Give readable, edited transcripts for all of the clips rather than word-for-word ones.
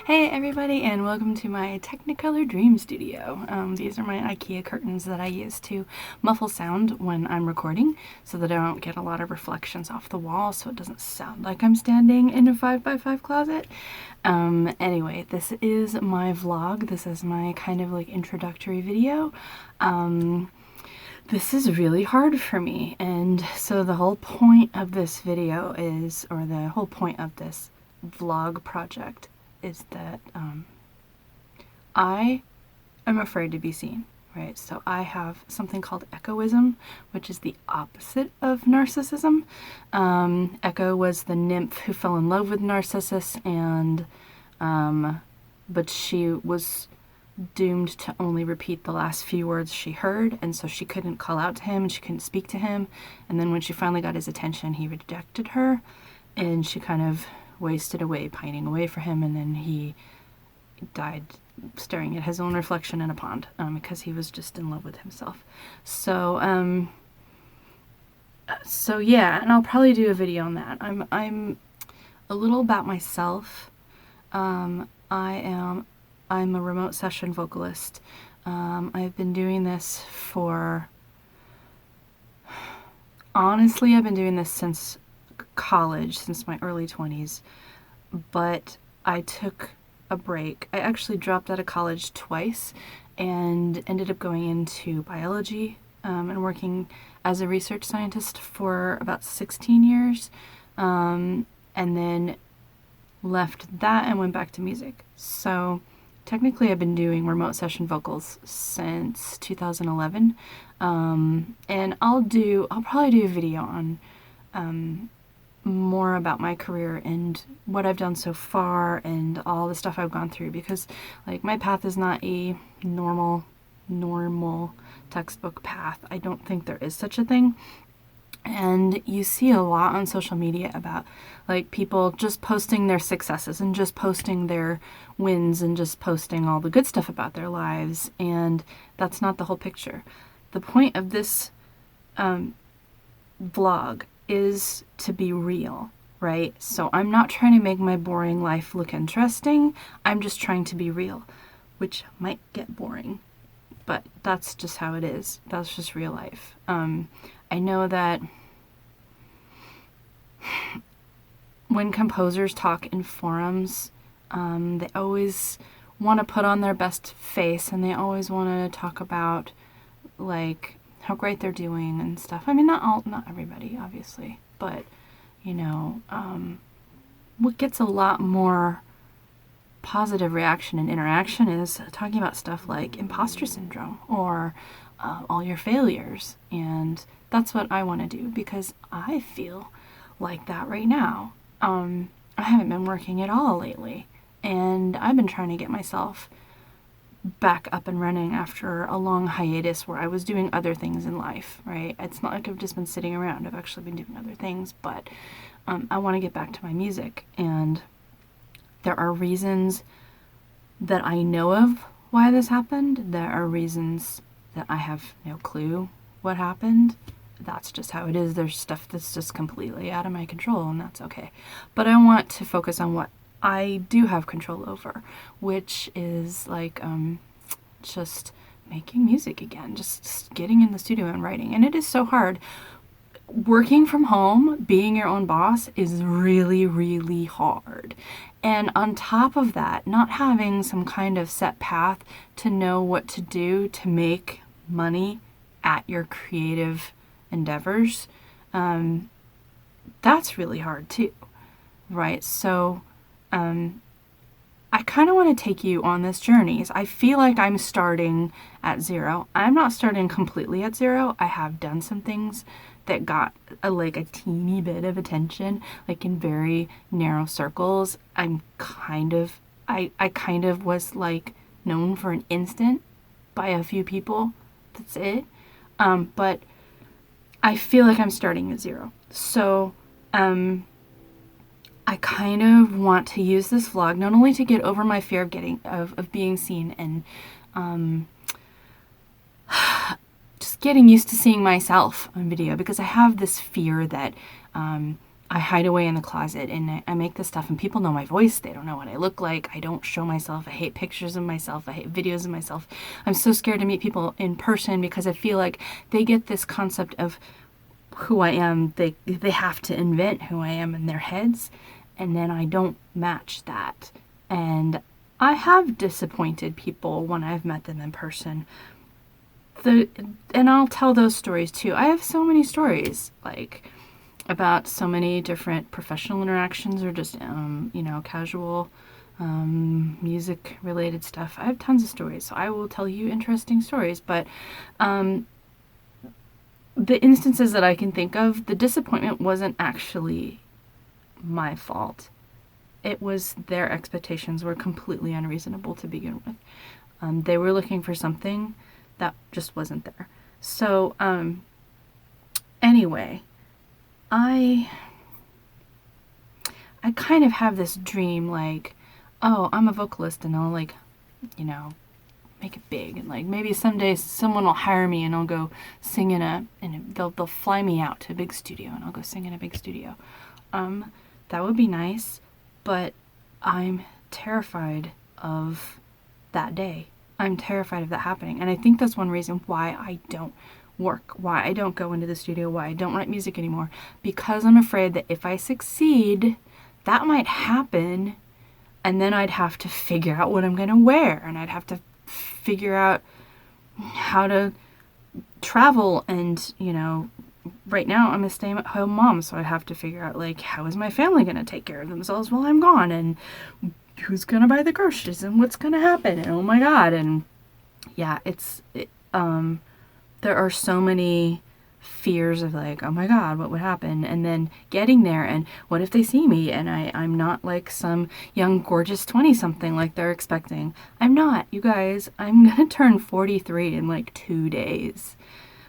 Hey everybody, and welcome to my Technicolor Dream Studio. These are my IKEA curtains that I use to muffle sound when I'm recording so that I don't get a lot of reflections off the wall so it doesn't sound like I'm standing in a 5x5 closet. Anyway, this is my vlog. This is my kind of like introductory video. This is really hard for me, and so the whole point of this video is, or the whole point of this vlog project is that I am afraid to be seen, right? So I have something called echoism, which is the opposite of narcissism. Echo was the nymph who fell in love with Narcissus, and but she was doomed to only repeat the last few words she heard, and so she couldn't call out to him and she couldn't speak to him. And then when she finally got his attention, he rejected her, and she kind of wasted away, pining away for him, and then he died staring at his own reflection in a pond because he was just in love with himself. So yeah, and I'll probably do a video on that. I'm a little about myself. I'm a remote session vocalist. I've been doing this for, honestly, I've been doing this since college, since my early 20s, but I took a break. I actually dropped out of college twice and ended up going into biology and working as a research scientist for about 16 years, and then left that and went back to music. So technically I've been doing remote session vocals since 2011, and I'll probably do a video on more about my career and what I've done so far and all the stuff I've gone through, because like my path is not a normal textbook path. I don't think there is such a thing. And you see a lot on social media about like people just posting their successes and just posting their wins and just posting all the good stuff about their lives, and that's not the whole picture. The point of this vlog is to be real, right? So I'm not trying to make my boring life look interesting. I'm just trying to be real, which might get boring, but that's just how it is. That's just real life. I know that when composers talk in forums, they always want to put on their best face, and they always want to talk about like how great they're doing and stuff. I mean, not everybody, obviously, but you know, what gets a lot more positive reaction and interaction is talking about stuff like imposter syndrome or all your failures. And that's what I want to do, because I feel like that right now. I haven't been working at all lately, and I've been trying to get myself back up and running after a long hiatus where I was doing other things in life, right? It's not like I've just been sitting around. I've actually been doing other things, but I want to get back to my music, and there are reasons that I know of why this happened. There are reasons that I have no clue what happened. That's just how it is. There's stuff that's just completely out of my control, and that's okay. But I want to focus on what I do have control over, which is like just making music again, just getting in the studio and writing. And it is so hard. Working from home, being your own boss, is really, really hard. And on top of that, not having some kind of set path to know what to do to make money at your creative endeavors, that's really hard too, right? So I kind of want to take you on this journey. I feel like I'm starting at zero. I'm not starting completely at zero. I have done some things that got like a teeny bit of attention, like in very narrow circles. I kind of was like known for an instant by a few people. That's it. But I feel like I'm starting at zero. So I kind of want to use this vlog not only to get over my fear of being seen and just getting used to seeing myself on video, because I have this fear that I hide away in the closet and I make this stuff, and people know my voice. They don't know what I look like. I don't show myself. I hate pictures of myself. I hate videos of myself. I'm so scared to meet people in person because I feel like they get this concept of who I am. They have to invent who I am in their heads, and then I don't match that. And I have disappointed people when I've met them in person. And I'll tell those stories too. I have so many stories, like, about so many different professional interactions or just, casual music related stuff. I have tons of stories, so I will tell you interesting stories. But the instances that I can think of, the disappointment wasn't actually my fault. It was their expectations were completely unreasonable to begin with. They were looking for something that just wasn't there. So, anyway, I kind of have this dream, like, oh, I'm a vocalist and I'll, like, make it big, and like maybe someday someone will hire me and I'll go sing and they'll fly me out to a big studio and I'll go sing in a big studio. That would be nice, but I'm terrified of that day. I'm terrified of that happening, and I think that's one reason why I don't work, why I don't go into the studio, why I don't write music anymore, because I'm afraid that if I succeed, that might happen, and then I'd have to figure out what I'm going to wear, and I'd have to figure out how to travel, and right now I'm a stay-at-home mom, so I have to figure out, like, how is my family going to take care of themselves while I'm gone, and who's going to buy the groceries, and what's going to happen, and oh my god, and yeah, there are so many fears of, like, oh my god, what would happen, and then getting there, and what if they see me and I'm not like some young gorgeous 20-something like they're expecting. I'm not, you guys. I'm gonna turn 43 in like 2 days,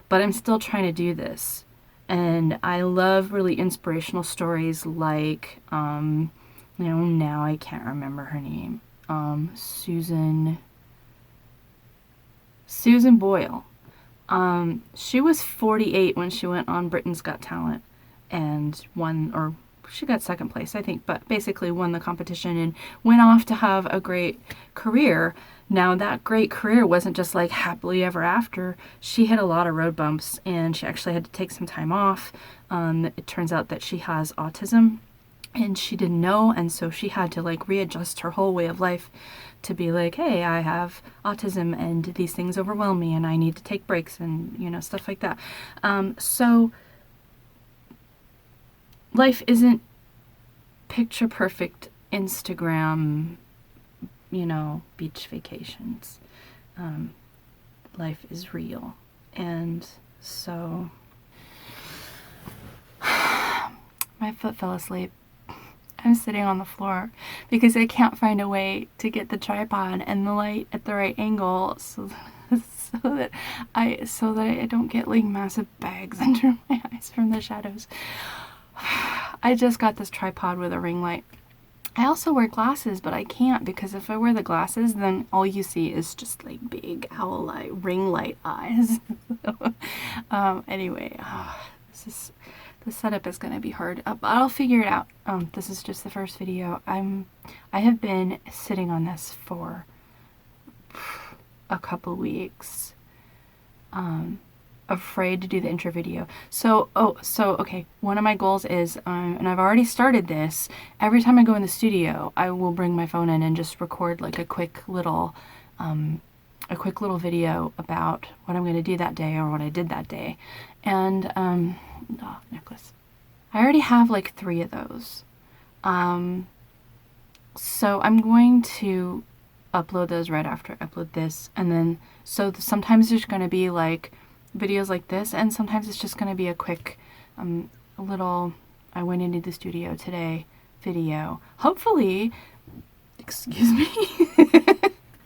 but I'm still trying to do this, and I love really inspirational stories like now I can't remember her name, Susan Boyle. She was 48 when she went on Britain's Got Talent and won, or she got second place, I think, but basically won the competition and went off to have a great career. Now, that great career wasn't just like happily ever after. She hit a lot of road bumps and she actually had to take some time off. It turns out that she has autism and she didn't know, and so she had to like readjust her whole way of life to be like, hey, I have autism and these things overwhelm me and I need to take breaks and stuff like that. So life isn't picture perfect Instagram, beach vacations. Life is real. And so my foot fell asleep. I'm sitting on the floor because I can't find a way to get the tripod and the light at the right angle so that I don't get like massive bags under my eyes from the shadows. I just got this tripod with a ring light. I also wear glasses, but I can't because if I wear the glasses, then all you see is just like big owl light, ring light eyes. Anyway, the setup is going to be hard, but I'll figure it out. This is just the first video. I have been sitting on this for a couple weeks, afraid to do the intro video. So okay, one of my goals is, and I've already started this, every time I go in the studio, I will bring my phone in and just record like a quick little video about what I'm going to do that day or what I did that day. And necklace. I already have like 3 of those. So I'm going to upload those right after I upload this, and then sometimes there's going to be like videos like this, and sometimes it's just going to be a quick little I went into the studio today video. Hopefully, excuse me.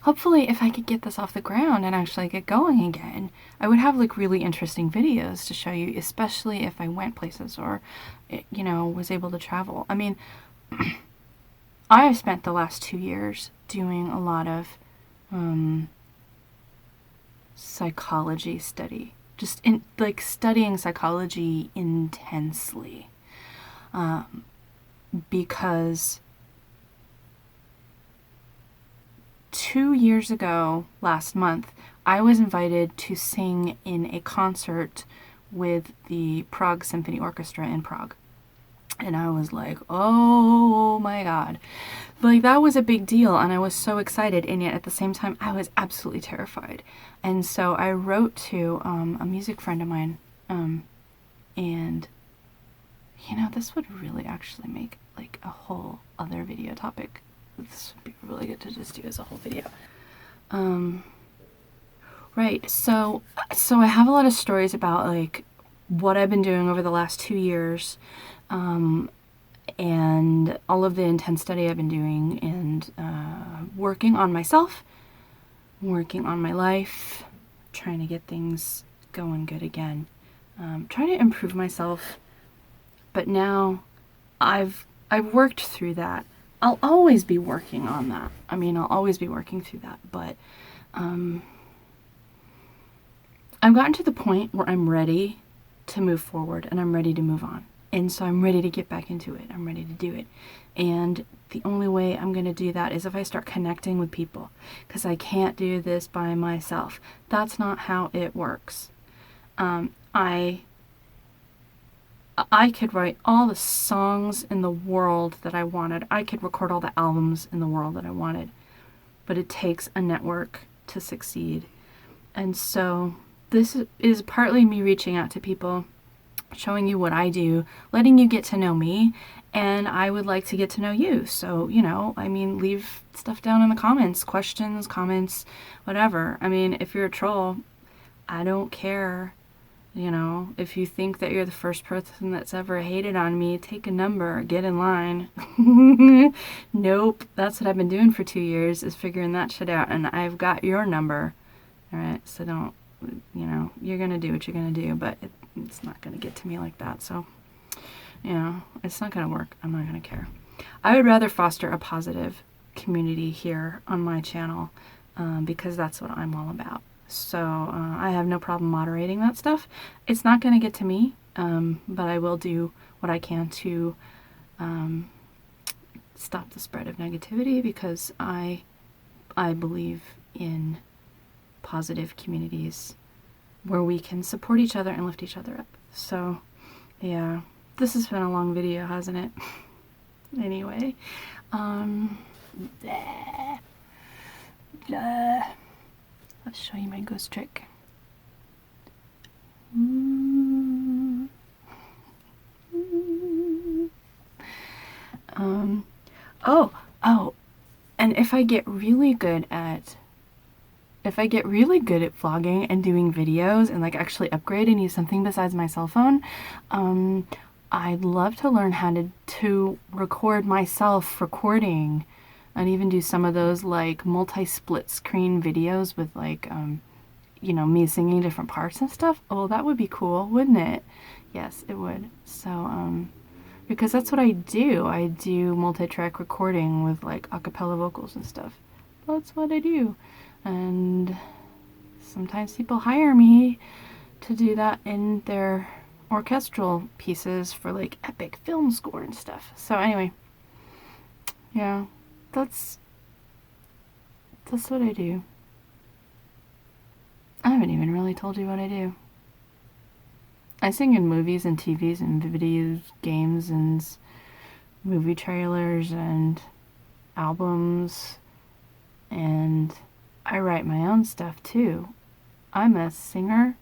Hopefully, if I could get this off the ground and actually get going again, I would have like really interesting videos to show you, especially if I went places or, was able to travel. I mean, I have spent the last 2 years doing a lot of psychology study, just in like studying psychology intensely. because 2 years ago, last month, I was invited to sing in a concert with the Prague Symphony Orchestra in Prague. And I was like, oh my God. Like, that was a big deal, and I was so excited, and yet at the same time, I was absolutely terrified. And so I wrote to a music friend of mine, and, you know, this would really actually make, like, a whole other video topic. This would be really good to just do as a whole video. Right, so I have a lot of stories about, like, what I've been doing over the last 2 years, and all of the intense study I've been doing, and working on myself, working on my life, trying to get things going good again, trying to improve myself. But now I've worked through that. I'll always be working on that. I mean, I'll always be working through that, but I've gotten to the point where I'm ready to move forward, and I'm ready to move on. And so I'm ready to get back into it. I'm ready to do it. And the only way I'm going to do that is if I start connecting with people, because I can't do this by myself. That's not how it works. I could write all the songs in the world that I wanted. I could record all the albums in the world that I wanted. But it takes a network to succeed. And so this is partly me reaching out to people, showing you what I do, letting you get to know me, and I would like to get to know you. So, you know, I mean, leave stuff down in the comments, questions, comments, whatever. I mean, if you're a troll, I don't care. You know, if you think that you're the first person that's ever hated on me, take a number, get in line. Nope, that's what I've been doing for 2 years, is figuring that shit out, and I've got your number. All right, so don't, you know, you're gonna do what you're gonna do, but it's not gonna get to me like that. So, you know, it's not gonna work. I'm not gonna care. I would rather foster a positive community here on my channel, because that's what I'm all about. So I have no problem moderating that stuff. It's not gonna get to me, but I will do what I can to stop the spread of negativity, because I believe in positive communities where we can support each other and lift each other up. So yeah, this has been a long video, hasn't it? Anyway, let's show you my ghost trick. Oh, and if I get really good at vlogging and doing videos and like actually upgrade and use something besides my cell phone, I'd love to learn how to record myself recording, and even do some of those like multi-split screen videos with like, you know, me singing different parts and stuff. Oh, that would be cool, wouldn't it? Yes, it would. So, because that's what I do. I do multi-track recording with like a cappella vocals and stuff. That's what I do. And sometimes people hire me to do that in their orchestral pieces for like epic film score and stuff. So anyway, yeah, that's what I do. I haven't even really told you what I do. I sing in movies and TVs and video games and movie trailers and albums, and I write my own stuff too. I'm a singer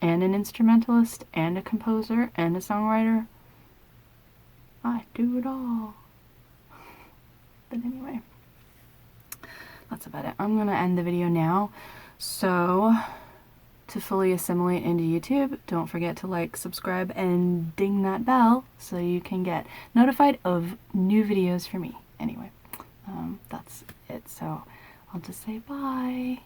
and an instrumentalist and a composer and a songwriter. I do it all. But anyway, that's about it. I'm gonna end the video now. So, to fully assimilate into YouTube, don't forget to like, subscribe, and ding that bell so you can get notified of new videos from me. Anyway, that's it. So I'll just say bye.